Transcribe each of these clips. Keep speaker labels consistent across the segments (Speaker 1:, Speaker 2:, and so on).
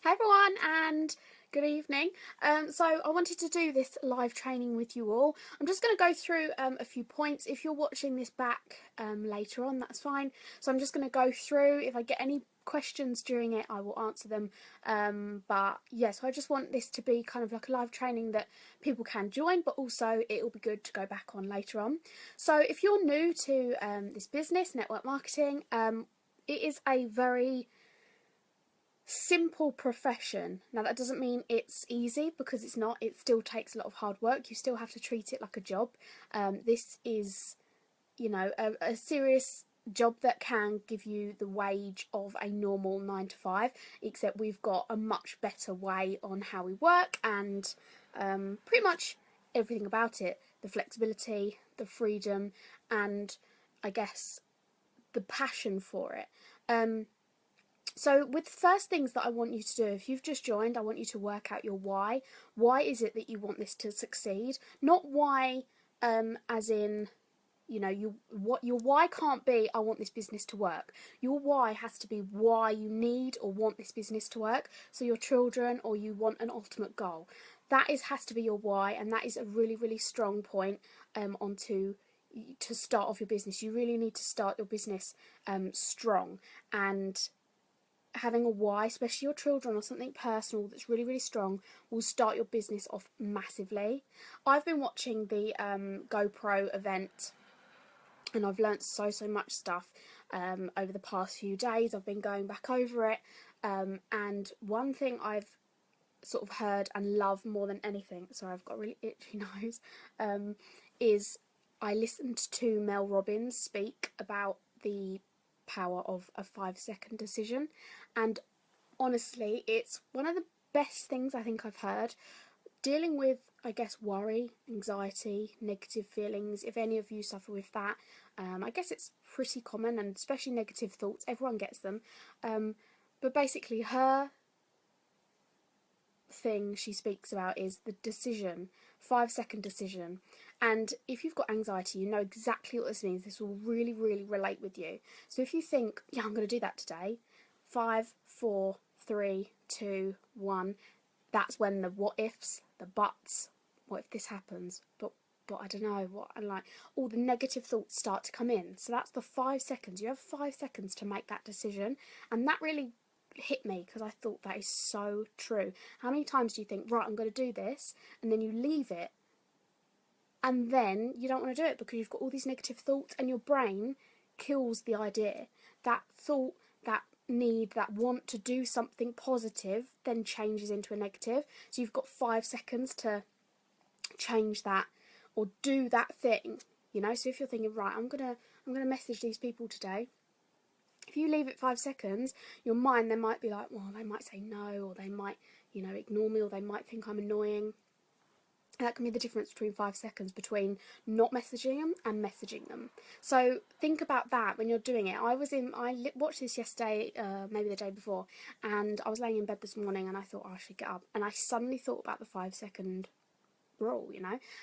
Speaker 1: Hi everyone and good evening. So I wanted to do this live training with you all. I'm just going to go through a few points. If you're watching this back later on, that's fine. So I'm just going to go through. If I get any questions during it, I will answer them. But yeah, so I just want this to be kind of like a live training that people can join, but also it will be good to go back on later on. So if you're new to this business, network marketing, it is a very simple profession. Now that doesn't mean it's easy, because it's not. It still takes a lot of hard work. You still have to treat it like a job. This is, a serious job that can give you the wage of a normal 9 to 5, except we've got a much better way on how we work and pretty much everything about it. The flexibility, the freedom, and I guess the passion for it. So with the first things that I want you to do, if you've just joined, I want you to work out your why. Why is it that you want this to succeed? Not why, as in, what your why can't be, I want this business to work. Your why has to be why you need or want this business to work. So your children, or you want an ultimate goal. Has to be your why, and that is a really, really strong point to start off your business. You really need to start your business strong, and having a why, especially your children, or something personal that's really, really strong, will start your business off massively. I've been watching the GoPro event, and I've learnt so much stuff over the past few days. I've been going back over it, and one thing I've sort of heard and love more than anything, sorry, I've got a really itchy nose, is I listened to Mel Robbins speak about the power of a 5-second decision, and honestly, it's one of the best things I think I've heard. Dealing with, I guess, worry, anxiety, negative feelings, if any of you suffer with that, I guess it's pretty common, and especially negative thoughts, everyone gets them. But basically, her thing she speaks about is the decision, 5-second decision. And if you've got anxiety, you know exactly what this means. This will really, really relate with you. So if you think, yeah, I'm going to do that today, 5, 4, 3, 2, 1, that's when the what ifs, the buts, what if this happens, but I don't know what, and like all the negative thoughts start to come in. So that's the 5 seconds. You have 5 seconds to make that decision, and that really hit me, because I thought that is so true. How many times do you think, right, I'm going to do this, and then you leave it, and then you don't want to do it because you've got all these negative thoughts, and your brain kills the idea. That thought, that need, that want to do something positive then changes into a negative. So you've got 5 seconds to change that or do that thing. So if you're thinking, right, I'm gonna message these people today, if you leave it 5 seconds, your mind then might be like, well, they might say no, or they might, ignore me, or they might think I'm annoying. That can be the difference between 5 seconds between not messaging them and messaging them. So think about that when you're doing it. I watched this yesterday, maybe the day before, and I was laying in bed this morning, and I thought, I should get up, and I suddenly thought about the 5-second rule,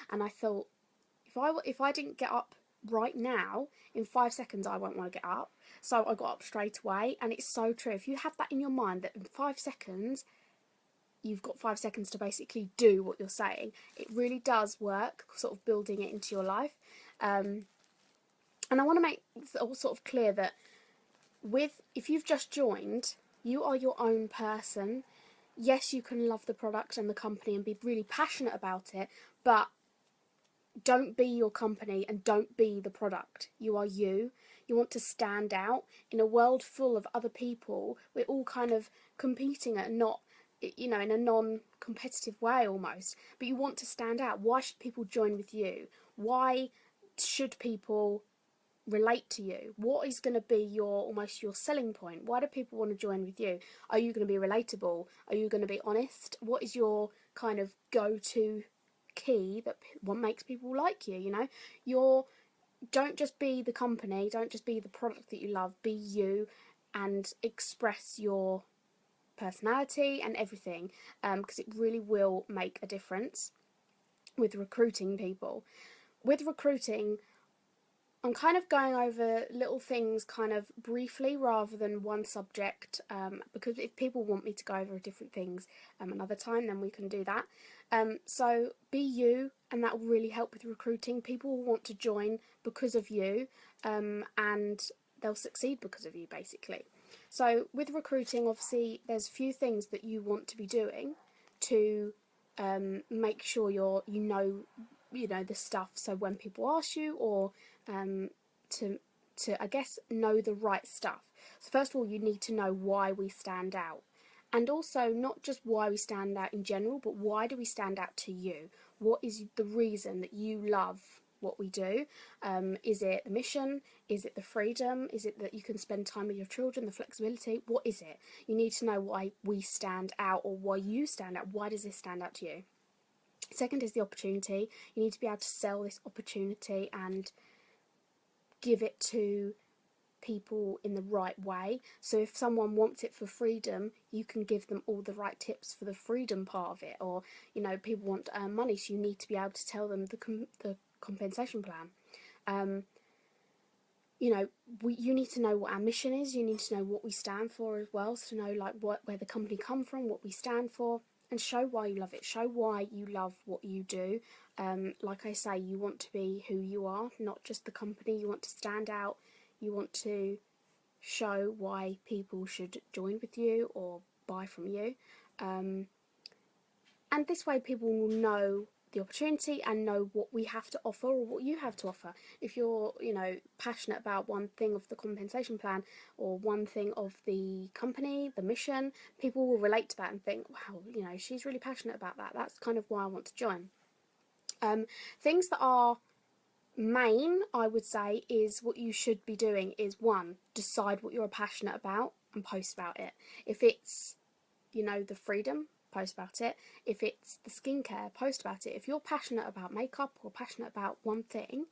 Speaker 1: and I thought, if I didn't get up right now, in 5 seconds I won't want to get up. So I got up straight away, and it's so true. If you have that in your mind, that in 5 seconds you've got 5 seconds to basically do what you're saying, it really does work, sort of building it into your life. And I want to make sort of clear that if you've just joined, you are your own person. Yes, you can love the product and the company and be really passionate about it, but don't be your company and don't be the product. You are you. You want to stand out in a world full of other people. We're all kind of competing at not, in a non-competitive way almost, but you want to stand out. Why should people join with you? Why should people relate to you? What is going to be your selling point? Why do people want to join with you? Are you going to be relatable? Are you going to be honest? What is your kind of go-to key that what makes people like you? Don't just be the company, don't just be the product that you love, be you, and express your personality and everything, because it really will make a difference with recruiting people. With recruiting, I'm kind of going over little things kind of briefly rather than one subject, because if people want me to go over different things another time, then we can do that. So be you, and that will really help with recruiting. People will want to join because of you, and they'll succeed because of you, basically. So with recruiting, obviously, there's a few things that you want to be doing to make sure you know the stuff. So when people ask you, or to I guess know the right stuff. So first of all, you need to know why we stand out. And also not just why we stand out in general, but why do we stand out to you? What is the reason that you love what we do? Is it the mission? Is it the freedom? Is it that you can spend time with your children, the flexibility? What is it? You need to know why we stand out, or why you stand out. Why does this stand out to you? Second is the opportunity. You need to be able to sell this opportunity and give it to people in the right way. So if someone wants it for freedom, you can give them all the right tips for the freedom part of it. Or, people want to earn money, so you need to be able to tell them the compensation plan. You need to know what our mission is. You need to know what we stand for as well, so to know where the company come from, what we stand for, and show why you love it. Show why you love what you do. Like I say, you want to be who you are, not just the company. You want to stand out. You want to show why people should join with you or buy from you. And this way people will know the opportunity and know what we have to offer, or what you have to offer. If you're, passionate about one thing of the compensation plan, or one thing of the company, the mission, people will relate to that and think, wow, she's really passionate about that. That's kind of why I want to join. Things that are main, I would say, is what you should be doing is, one, decide what you're passionate about and post about it. If it's, the freedom, post about it. If it's the skincare, post about it. If you're passionate about makeup or passionate about one thing,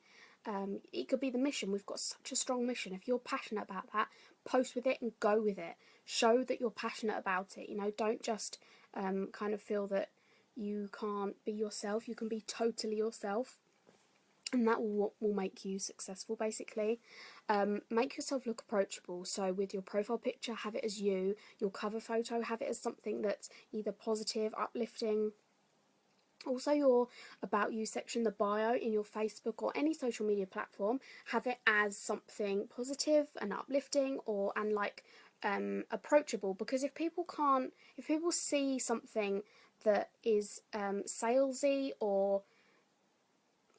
Speaker 1: it could be the mission. We've got such a strong mission. If you're passionate about that, post with it and go with it. Show that you're passionate about it. Don't just kind of feel that you can't be yourself. You can be totally yourself, and that will make you successful, basically. Make yourself look approachable. So with your profile picture, have it as you. Your cover photo, have it as something that's either positive, uplifting. Also, your about you section, the bio in your Facebook or any social media platform, have it as something positive and uplifting, and approachable. Because if people see something that is salesy, or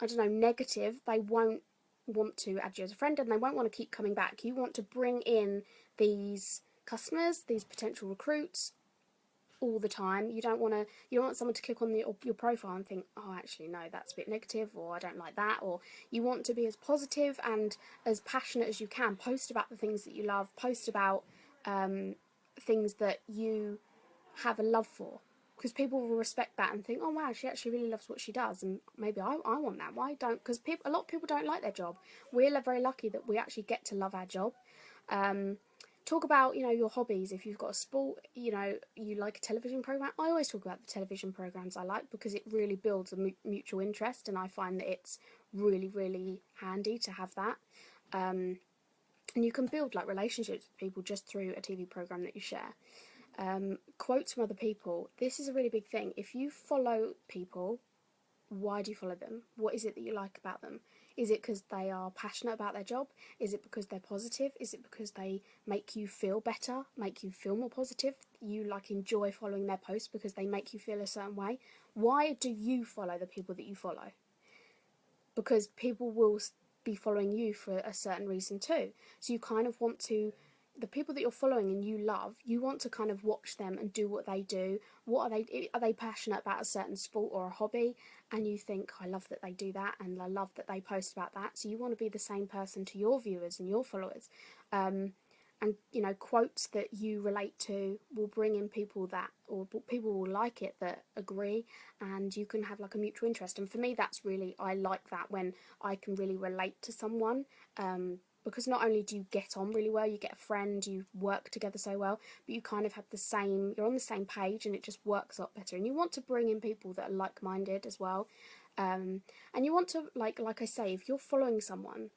Speaker 1: I don't know, negative, they won't want to add you as a friend, and they won't want to keep coming back. You want to bring in these customers, these potential recruits, all the time. You don't want someone to click on your profile and think, oh, actually no, that's a bit negative, or I don't like that. Or you want to be as positive and as passionate as you can. Post about the things that you love. Post about things that you have a love for. Because people will respect that and think, oh wow, she actually really loves what she does, and maybe I want that. Why don't? Because a lot of people don't like their job. We're very lucky that we actually get to love our job. Talk about your hobbies. If you've got a sport, you like a television program. I always talk about the television programs I like, because it really builds a mutual interest, and I find that it's really, really handy to have that. And you can build relationships with people just through a TV program that you share. Quotes from other people. This is a really big thing. If you follow people, why do you follow them? What is it that you like about them? Is it because they are passionate about their job? Is it because they're positive? Is it because they make you feel better, make you feel more positive? You enjoy following their posts because they make you feel a certain way? Why do you follow the people that you follow? Because people will be following you for a certain reason too. So you kind of want to, the people that you're following and you love, you want to kind of watch them and do what they do. What are they passionate about a certain sport or a hobby? And you think, I love that they do that, and I love that they post about that. So you want to be the same person to your viewers and your followers. And quotes that you relate to will bring in people people will like it, that agree, and you can have a mutual interest. And for me, I like that, when I can really relate to someone. Because not only do you get on really well, you get a friend, you work together so well, but you kind of have you're on the same page, and it just works a lot better. And you want to bring in people that are like-minded as well. And you want to, like I say, if you're following someone,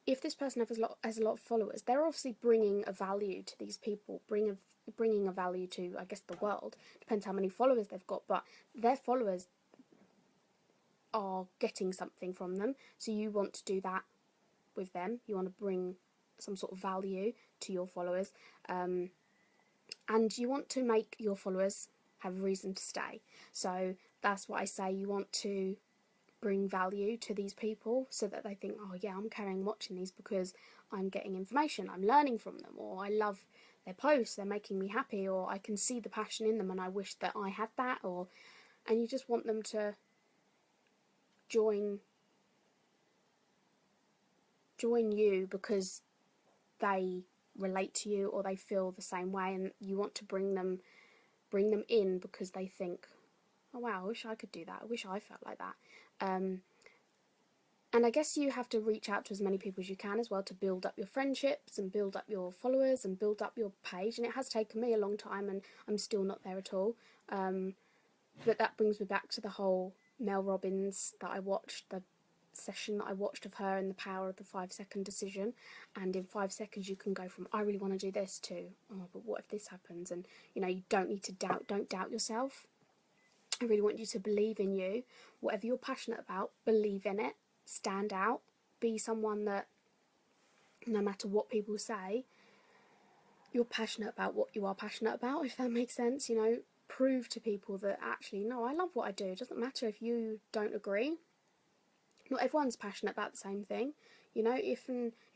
Speaker 1: if this person has a lot of followers, they're obviously bringing a value to these people, bringing a value to, I guess, the world. Depends how many followers they've got, but their followers are getting something from them. So you want to do that with them. You want to bring some sort of value to your followers, and you want to make your followers have a reason to stay. So that's what I say. You want to bring value to these people so that they think, oh yeah, I'm carrying watching these because I'm getting information, I'm learning from them, or I love their posts, they're making me happy, or I can see the passion in them and I wish that I had that, and you just want them to join you because they relate to you or they feel the same way, and you want to bring them in because they think, oh wow, I wish I could do that, I wish I felt like that. And I guess you have to reach out to as many people as you can as well to build up your friendships and build up your followers and build up your page. And it has taken me a long time and I'm still not there at all. But that brings me back to the whole Mel Robbins that I watched, the session that I watched of her and the power of the 5-second decision. And in 5 seconds you can go from, I really want to do this, to, oh, but what if this happens? And, you know, you don't need to don't doubt yourself. I really want you to believe in you. Whatever you're passionate about, believe in it. Stand out. Be someone that, no matter what people say, you're passionate about what you are passionate about, if that makes sense. You know, prove to people that actually, no, I love what I do. It doesn't matter if you don't agree. Not everyone's passionate about the same thing. You know, if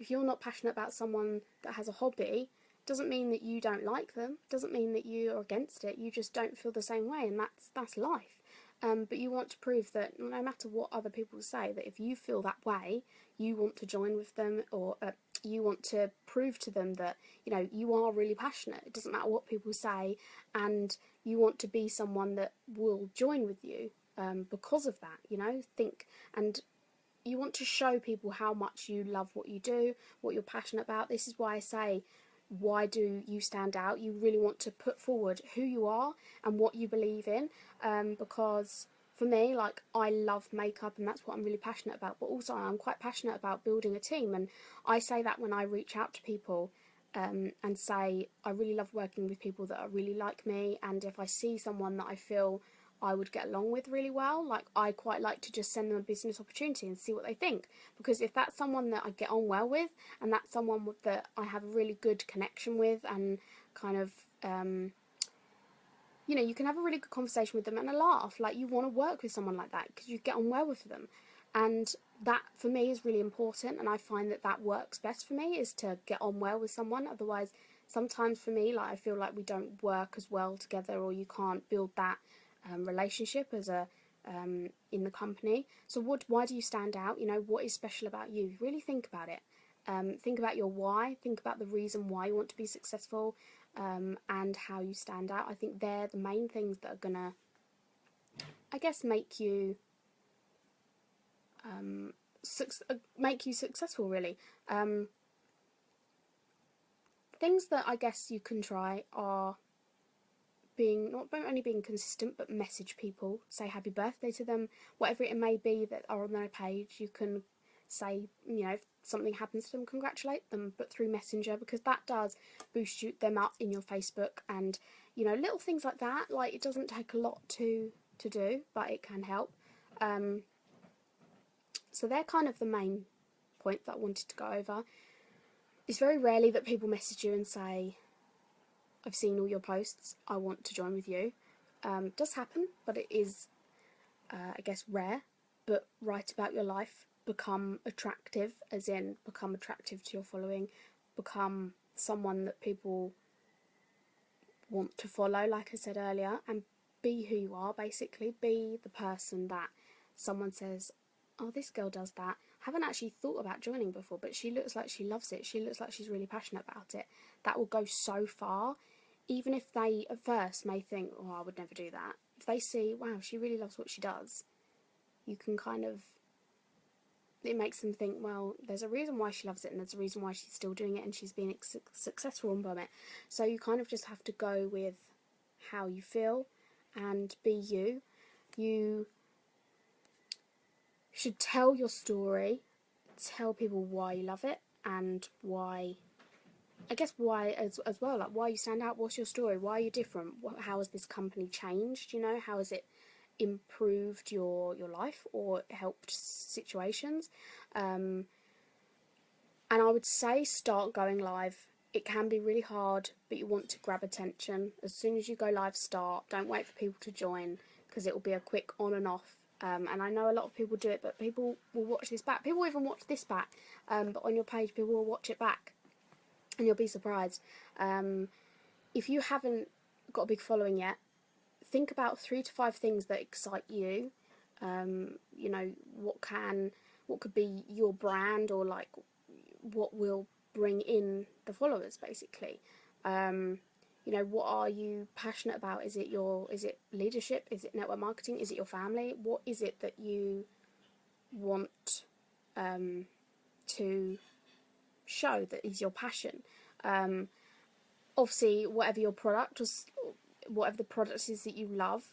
Speaker 1: you're not passionate about someone that has a hobby, doesn't mean that you don't like them, doesn't mean that you are against it, you just don't feel the same way, and that's life. But you want to prove that no matter what other people say, that if you feel that way, you want to join with them, or you want to prove to them that, you know, you are really passionate. It doesn't matter what people say, and you want to be someone that will join with you because of that, you know, and you want to show people how much you love what you do, what you're passionate about. This is why I say, why do you stand out? You really want to put forward who you are and what you believe in, because for me, like, I love makeup and that's what I'm really passionate about, but also I'm quite passionate about building a team, and I say that when I reach out to people and say I really love working with people that are really like me, and if I see someone that I feel I would get along with really well, like, I quite like to just send them a business opportunity and see what they think, because if that's someone that I get on well with and that's someone that I have a really good connection with, and kind of you know, you can have a really good conversation with them and a laugh, like, you want to work with someone like that because you get on well with them, and that for me is really important, and I find that works best for me, is to get on well with someone. Otherwise, sometimes for me, like, I feel like we don't work as well together, or you can't build that relationship as a in the company. So why do you stand out? You know, what is special about you? Really think about it. Think about your why. Think about the reason why you want to be successful, and how you stand out. I think they're the main things that are gonna, I guess, make you successful, really. Things that I guess you can try are not only being consistent, but message people, say happy birthday to them, whatever it may be that are on their page. You can say, you know, if something happens to them, congratulate them, but through Messenger, because that does boost them up in your Facebook, and, you know, little things like that. Like, it doesn't take a lot to do, but it can help. So they're kind of the main points that I wanted to go over. It's very rarely that people message you and say, I've seen all your posts, I want to join with you. It does happen, but it is, I guess, rare. But write about your life, become attractive, as in become attractive to your following, become someone that people want to follow, like I said earlier, and be who you are, basically. Be the person that someone says, oh, this girl does that. I haven't actually thought about joining before, but she looks like she loves it. She looks like she's really passionate about it. That will go so far. Even if they at first may think, oh, I would never do that. If they see, wow, she really loves what she does, you can kind of, it makes them think, well, there's a reason why she loves it, and there's a reason why she's still doing it, and she's being successful from it. So you kind of just have to go with how you feel and be you. You should tell your story. tell people why you love it, and why, I guess why as well, like why you stand out, what's your story, why are you different, how has this company changed, you know, how has it improved your life or helped situations. And I would say start going live. It can be really hard, but you want to grab attention. As soon as you go live, start. Don't wait for people to join, because it will be a quick on and off. And I know a lot of people do it, but people will watch this back. People even watch this back, but on your page, people will watch it back, and you'll be surprised. If you haven't got a big following yet, think about 3 to 5 things that excite you. You know, what could be your brand, or like what will bring in the followers, basically. You know, what are you passionate about? Is it leadership? Is it network marketing? Is it your family? What is it that you want to show that is your passion? Obviously, whatever your product, or whatever the product is that you love,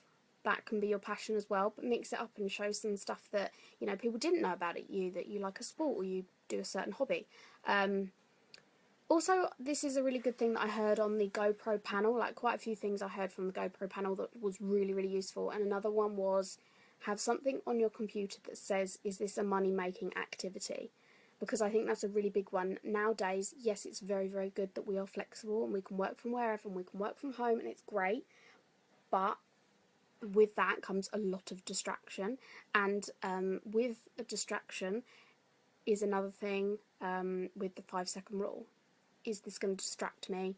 Speaker 1: that can be your passion as well, but mix it up and show some stuff that, you know, people didn't know about it, that you like a sport or you do a certain hobby. Also, this is a really good thing that I heard on the GoPro panel, like quite a few things I heard from the GoPro panel that was really, really useful. And another one was, have something on your computer that says, is this a money-making activity? Because I think that's a really big one. Nowadays, yes, it's very, very good that we are flexible and we can work from wherever and we can work from home, and it's great. But with that comes a lot of distraction. And with a distraction is another thing with the 5-second rule. Is this going to distract me?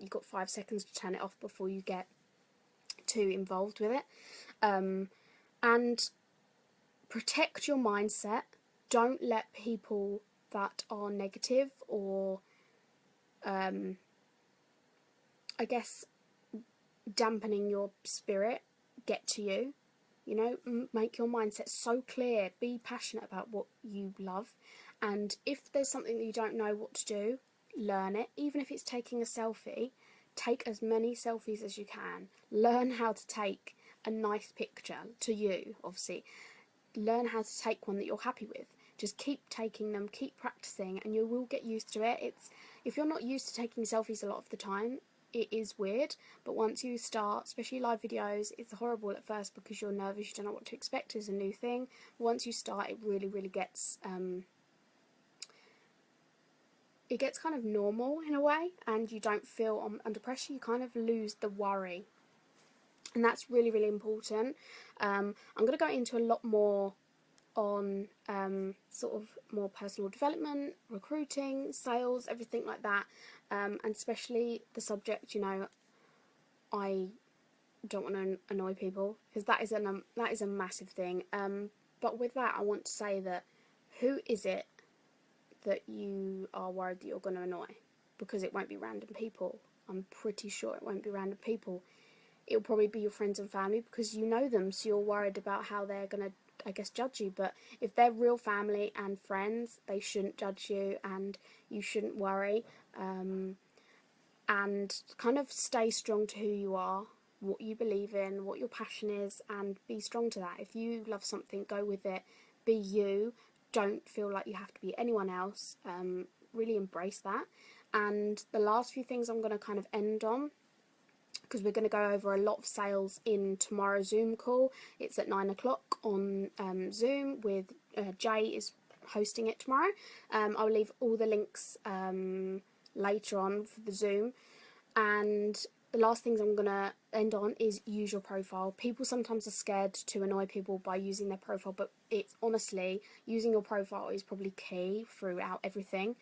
Speaker 1: You've got 5 seconds to turn it off before you get too involved with it. And protect your mindset. Don't let people that are negative or, I guess, dampening your spirit get to you. You know, make your mindset so clear. Be passionate about what you love. And if there's something that you don't know what to do, learn it. Even if it's taking a selfie, take as many selfies as you can. Learn how to take a nice picture to you, obviously. Learn how to take one that you're happy with. Just keep taking them, keep practicing, and you will get used to it. If you're not used to taking selfies a lot of the time, it is weird, but once you start, especially live videos, it's horrible at first because you're nervous, you don't know what to expect, it's a new thing. Once you start, it really, really gets it gets kind of normal in a way, and you don't feel under pressure. You kind of lose the worry, and that's really, really important. I'm going to go into a lot more on sort of more personal development, recruiting, sales, everything like that, and especially the subject, you know, I don't want to annoy people, because that is a massive thing. But with that, I want to say that, who is it that you are worried that you're going to annoy? Because it won't be random people. I'm pretty sure it won't be random people. It'll probably be your friends and family, because you know them, so you're worried about how they're going to, I guess, judge you. But if they're real family and friends, they shouldn't judge you, and you shouldn't worry. And kind of stay strong to who you are, what you believe in, what your passion is, and be strong to that. If you love something, go with it. Be you. Don't feel like you have to be anyone else. Really embrace that. And the last few things I'm going to kind of end on, because we're going to go over a lot of sales in tomorrow's Zoom call. It's at 9 o'clock on Zoom with Jay is hosting it tomorrow. I'll leave all the links later on for the Zoom. And the last things I'm going to end on is use your profile. People sometimes are scared to annoy people by using their profile, but it's honestly, using your profile is probably key throughout everything.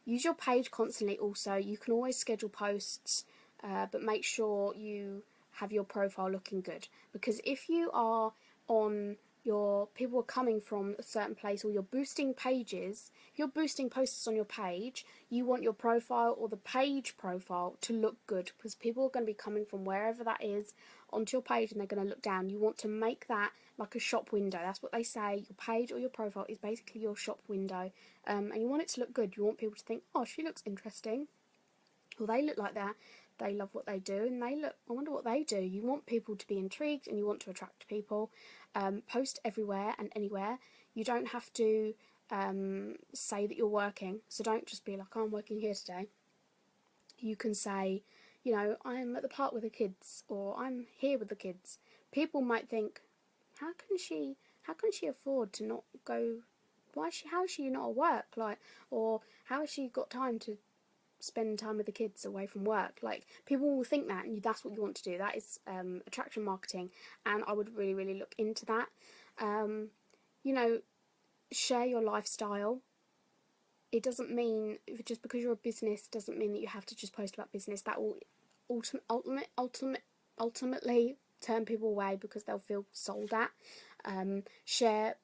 Speaker 1: Use your page constantly also. You can always schedule posts, but make sure you have your profile looking good. Because if you are on people are coming from a certain place, or you're boosting pages, if you're boosting posts on your page, you want your profile or the page profile to look good, because people are going to be coming from wherever that is onto your page, and they're going to look down. You want to make that like a shop window. That's what they say. Your page or your profile is basically your shop window, and you want it to look good. You want people to think, oh, she looks interesting, or they look like that. They love what they do, and I wonder what they do. You want people to be intrigued, and you want to attract people. Post everywhere and anywhere. You don't have to say that you're working. So don't just be like, oh, I'm working here today. You can say, you know, I'm at the park with the kids, or I'm here with the kids. People might think, how can she afford to not go? How is she not at work? Like, or how has she got time to spend time with the kids away from work? Like, people will think that, and that's what you want to do. That is attraction marketing, and I would really, really look into that. You know, share your lifestyle. It doesn't mean, just because you're a business doesn't mean that you have to just post about business. That will ultimately turn people away because they'll feel sold at. Share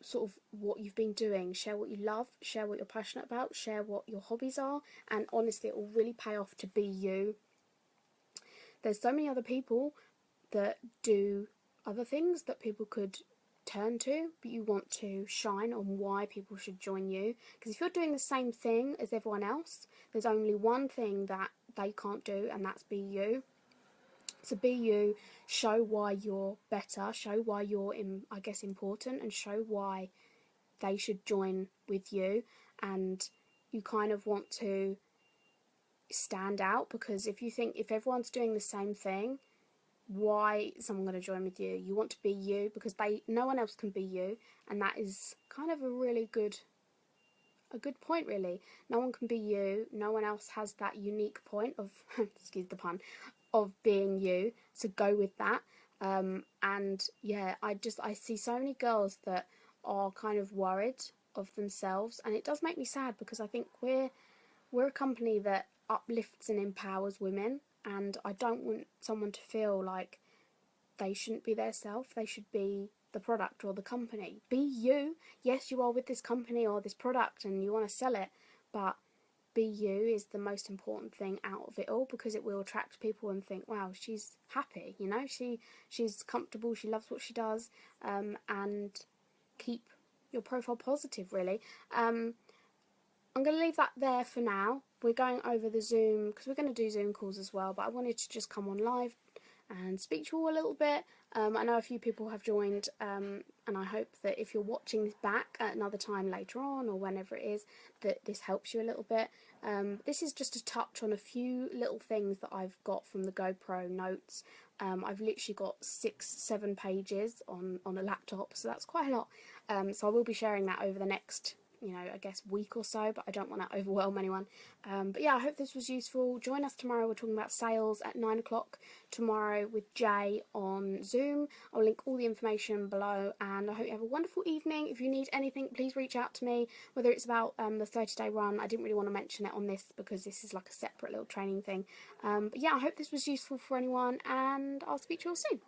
Speaker 1: sort of what you've been doing, share what you love, share what you're passionate about, share what your hobbies are, and honestly it will really pay off to be you. There's so many other people that do other things that people could turn to, but you want to shine on why people should join you, because if you're doing the same thing as everyone else, there's only one thing that they can't do, and that's be you. So be you, show why you're better, show why you're important, and show why they should join with you. And you kind of want to stand out, because if everyone's doing the same thing, why is someone going to join with you? You want to be you, because no one else can be you, and that is kind of a good point, really. No one can be you. No one else has that unique point of excuse the pun, of being you. So go with that. And yeah, I see so many girls that are kind of worried of themselves, and it does make me sad, because I think we're a company that uplifts and empowers women, and I don't want someone to feel like they shouldn't be their self. They should be the product or the company. Be you. Yes, you are with this company or this product and you want to sell it, but be you is the most important thing out of it all, because it will attract people and think, wow, she's happy, you know, she's comfortable, she loves what she does, and keep your profile positive, really. I'm going to leave that there for now. We're going over the Zoom, because we're going to do Zoom calls as well, but I wanted to just come on live and speak to you all a little bit. I know a few people have joined, and I hope that if you're watching this back at another time later on, or whenever it is, that this helps you a little bit. This is just a touch on a few little things that I've got from the GoPro notes. I've literally got 6-7 pages on a laptop, so that's quite a lot. So I will be sharing that over the next week or so, but I don't want to overwhelm anyone. But yeah, I hope this was useful. Join us tomorrow. We're talking about sales at 9 o'clock tomorrow with Jay on Zoom. I'll link all the information below, and I hope you have a wonderful evening. If you need anything, please reach out to me, whether it's about the 30-day run. I didn't really want to mention it on this because this is like a separate little training thing. But yeah, I hope this was useful for anyone, and I'll speak to you all soon.